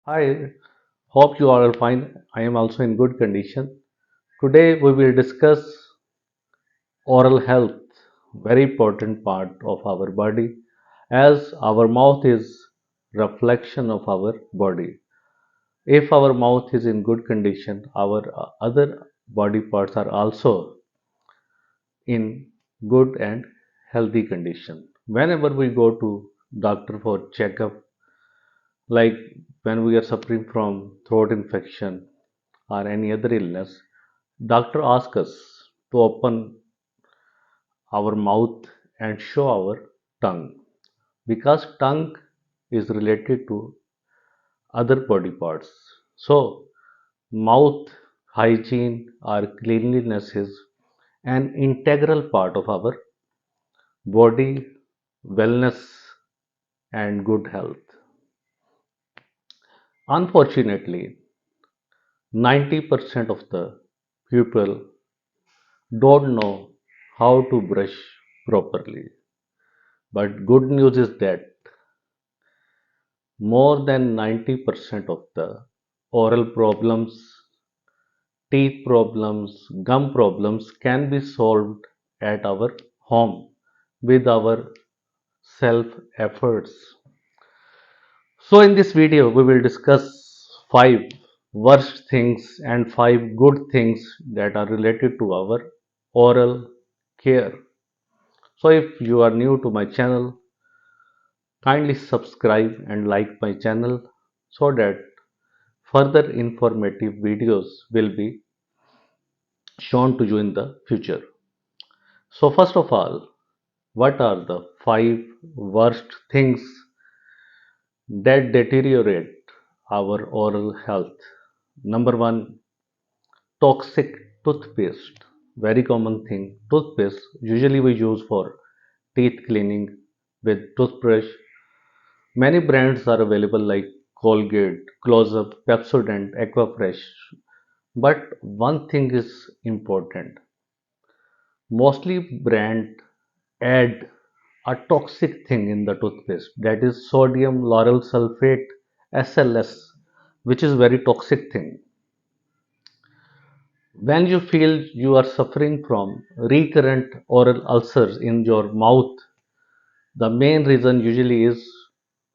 Hi, hope you all are fine. I am also in good condition. Today we will discuss oral health, very important part of our body, as our mouth is reflection of our body. If our mouth is in good condition, our other body parts are also in good and healthy condition. Whenever we go to doctor for checkup, like when we are suffering from throat infection or any other illness, doctor asks us to open our mouth and show our tongue because tongue is related to other body parts. So, mouth hygiene or cleanliness is an integral part of our body wellness and good health. Unfortunately, 90% of the people don't know how to brush properly. But good news is that more than 90% of the oral problems, teeth problems, gum problems can be solved at our home with our self efforts. So, in this video, we will discuss 5 worst things and 5 good things that are related to our oral care. So, if you are new to my channel, kindly subscribe and like my channel so that further informative videos will be shown to you in the future. So, first of all, what are the 5 worst things that deteriorate our oral health? Number one, toxic toothpaste. Very common thing. Toothpaste usually we use for teeth cleaning with toothbrush. Many brands are available like Colgate, Close-Up, Pepsodent, Aquafresh. But one thing is important. Mostly brand add a toxic thing in the toothpaste, that is sodium lauryl sulfate SLS, which is very toxic thing. When you feel you are suffering from recurrent oral ulcers in your mouth, the main reason usually is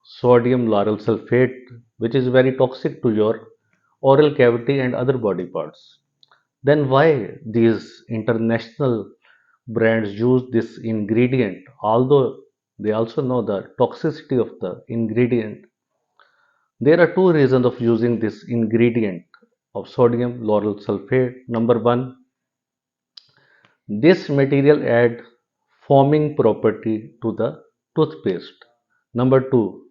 sodium lauryl sulfate, which is very toxic to your oral cavity and other body parts. Then why these international brands use this ingredient, although they also know the toxicity of the ingredient? There are two reasons of using this ingredient of sodium lauryl sulfate. Number one, this material add foaming property to the toothpaste. Number two,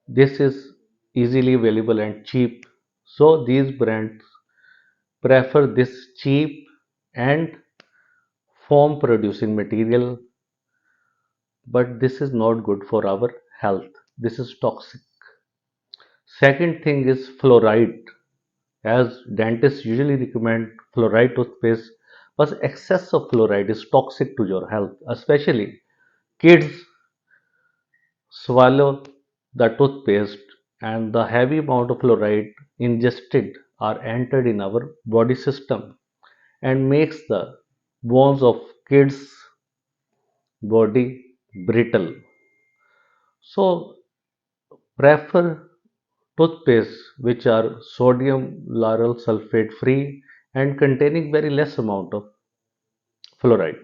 this is easily available and cheap. So these brands prefer this cheap and foam producing material, but this is not good for our health. This is toxic. Second thing is fluoride. As dentists usually recommend fluoride toothpaste, but excess of fluoride is toxic to your health, especially kids swallow the toothpaste and the heavy amount of fluoride ingested are entered in our body system and makes the bones of kids body brittle. So prefer toothpaste which are sodium lauryl sulfate free and containing very less amount of fluoride.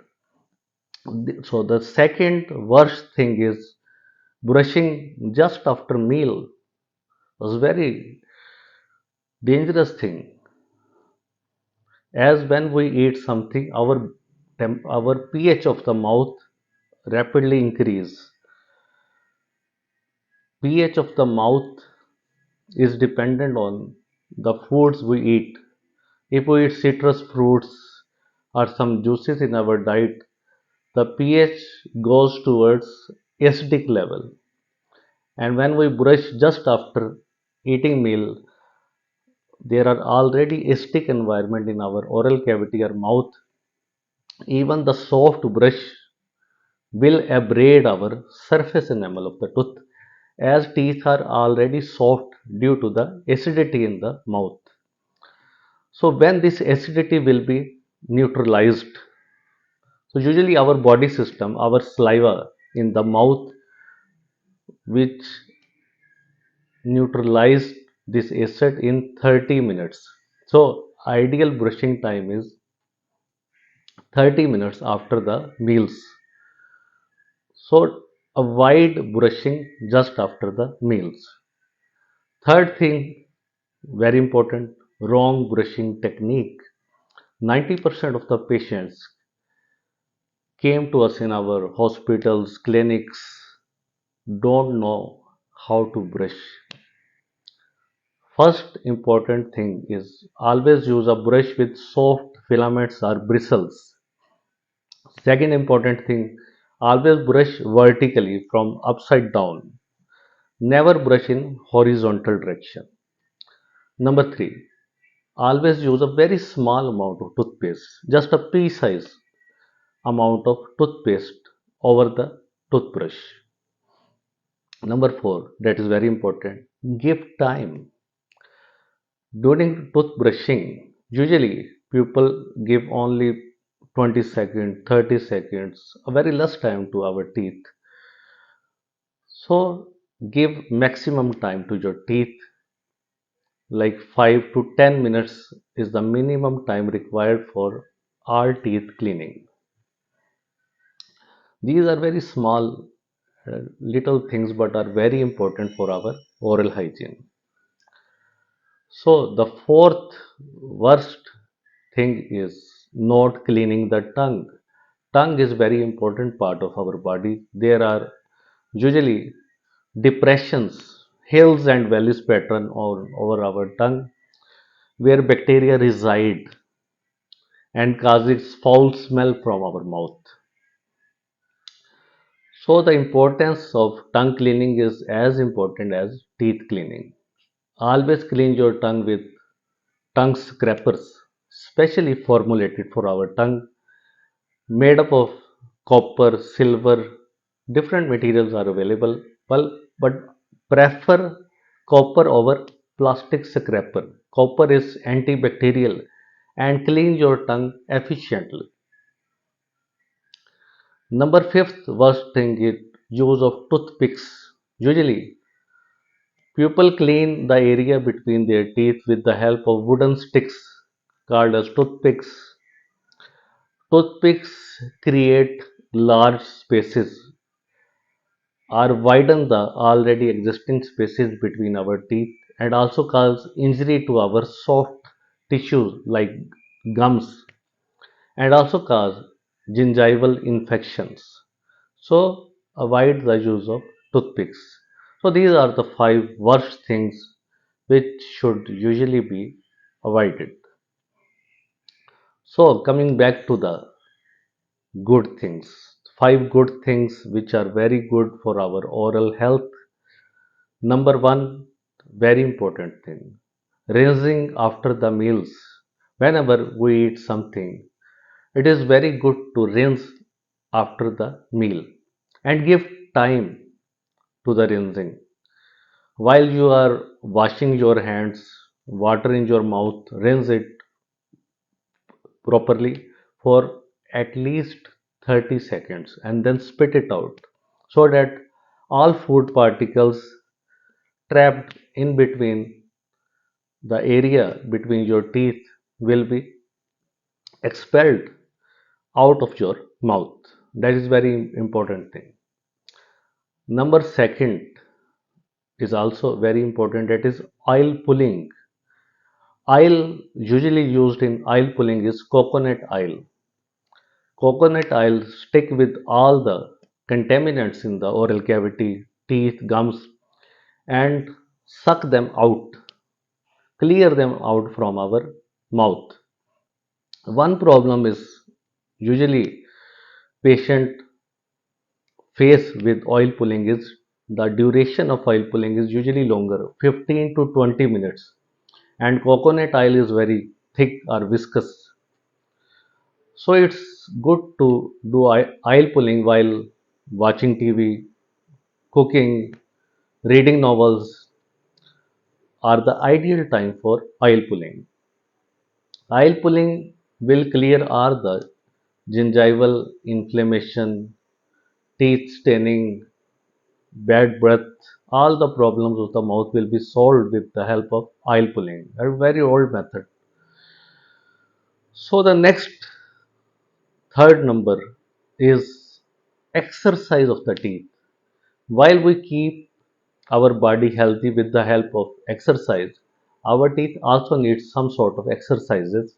So the second worst thing is brushing just after meal was very dangerous thing, as when we eat something our pH of the mouth rapidly increase. pH of the mouth is dependent on the foods we eat. If we eat citrus fruits or some juices in our diet, the pH goes towards acidic level. And when we brush just after eating meal, there are already acidic environment in our oral cavity or mouth. Even the soft brush will abrade our surface enamel of the tooth, as teeth are already soft due to the acidity in the mouth. So when this acidity will be neutralized, so usually our body system, our saliva in the mouth, which neutralize this acid in 30 minutes. So ideal brushing time is 30 minutes after the meals. So avoid brushing just after the meals. Third thing, very important, wrong brushing technique. 90% of the patients came to us in our hospitals, clinics, don't know how to brush. First important thing is always use a brush with soft filaments or bristles. Second important thing, always brush vertically from upside down. Never brush in horizontal direction. Number three, always use a very small amount of toothpaste, just a pea size amount of toothpaste over the toothbrush. Number four, that is very important, give time. During toothbrushing, usually people give only 20 seconds, 30 seconds, a very less time to our teeth. So give maximum time to your teeth, like 5 to 10 minutes is the minimum time required for all teeth cleaning. These are very small little things but are very important for our oral hygiene. So the fourth worst thing is not cleaning the tongue. Tongue is very important part of our body. There are usually depressions, hills and valleys pattern over our tongue where bacteria reside and causes foul smell from our mouth. So the importance of tongue cleaning is as important as teeth cleaning. Always clean your tongue with tongue scrapers, specially formulated for our tongue, made up of copper, silver, different materials are available, but prefer copper over plastic scraper. Copper is antibacterial and clean your tongue efficiently. Number fifth worst thing is use of toothpicks. Usually, people clean the area between their teeth with the help of wooden sticks called as toothpicks. Toothpicks create large spaces or widen the already existing spaces between our teeth and also cause injury to our soft tissues like gums and also cause gingival infections. So avoid the use of toothpicks. So these are the five worst things which should usually be avoided. So coming back to the good things, five good things which are very good for our oral health. Number one, very important thing, rinsing after the meals. Whenever we eat something, it is very good to rinse after the meal and give time to the rinsing. While you are washing your hands, water in your mouth, rinse it properly for at least 30 seconds and then spit it out so that all food particles trapped in between the area between your teeth will be expelled out of your mouth. That is very important thing. Number second is also very important, that is oil pulling. Oil usually used in oil pulling is coconut oil. Coconut oil stick with all the contaminants in the oral cavity, teeth, gums and suck them out, clear them out from our mouth. One problem is usually patient face with oil pulling is the duration of oil pulling is usually longer, 15 to 20 minutes, and coconut oil is very thick or viscous. So it's good to do oil pulling while watching TV, cooking, reading novels. are the ideal time for oil pulling. Oil pulling will clear all the gingival inflammation, teeth staining, bad breath, all the problems of the mouth will be solved with the help of oil pulling. A very old method. So the next third number is exercise of the teeth. While we keep our body healthy with the help of exercise, our teeth also need some sort of exercises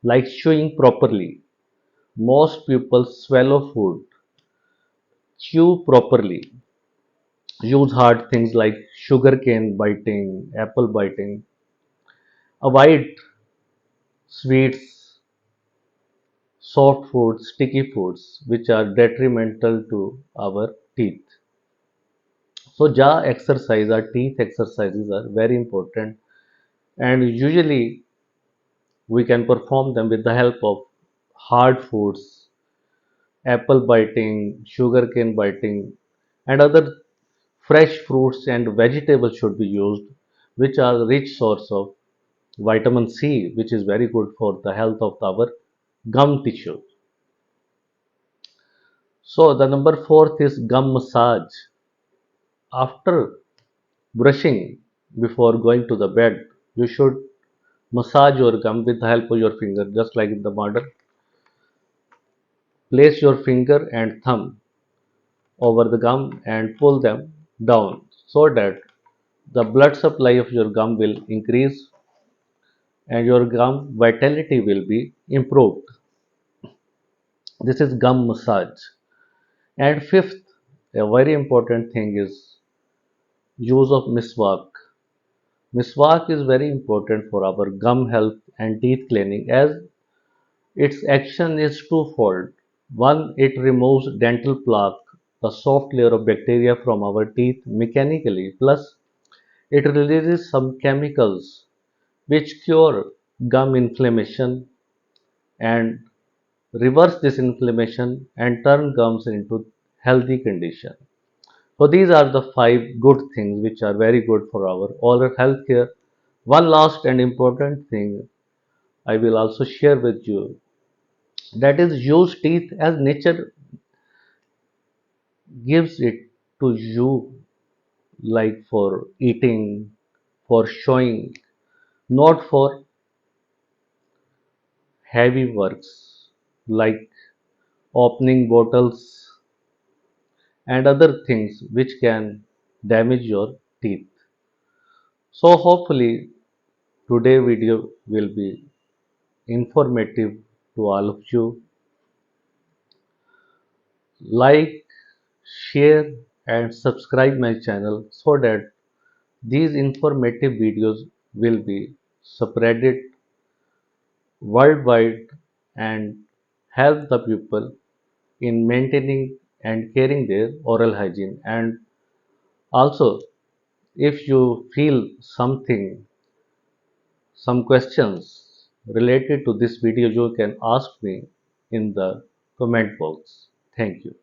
like chewing properly. Most people swallow food, chew properly, use hard things like sugarcane biting, apple biting, avoid sweets, soft foods, sticky foods, which are detrimental to our teeth. So, jaw exercise or teeth exercises are very important, and usually we can perform them with the help of hard foods, apple biting, sugarcane biting, and other fresh fruits and vegetables should be used, which are rich source of vitamin C, which is very good for the health of our gum tissue. So the number fourth is gum massage. After brushing, before going to the bed, you should massage your gum with the help of your finger, just like in the model. Place your finger and thumb over the gum and pull them down so that the blood supply of your gum will increase and your gum vitality will be improved. This is gum massage. And fifth, a very important thing is use of miswak. Miswak is very important for our gum health and teeth cleaning as its action is twofold. One, it removes dental plaque, the soft layer of bacteria from our teeth mechanically, plus it releases some chemicals which cure gum inflammation and reverse this inflammation and turn gums into healthy condition. So these are the five good things which are very good for our oral health care. One last and important thing I will also share with you, that is use teeth as nature gives it to you, like for eating, for showing, not for heavy works like opening bottles and other things which can damage your teeth. So hopefully today video will be informative to all of you. Like, share and subscribe my channel so that these informative videos will be spreaded worldwide and help the people in maintaining and caring their oral hygiene. And also, if you feel something, some questions related to this video, you can ask me in the comment box. Thank you.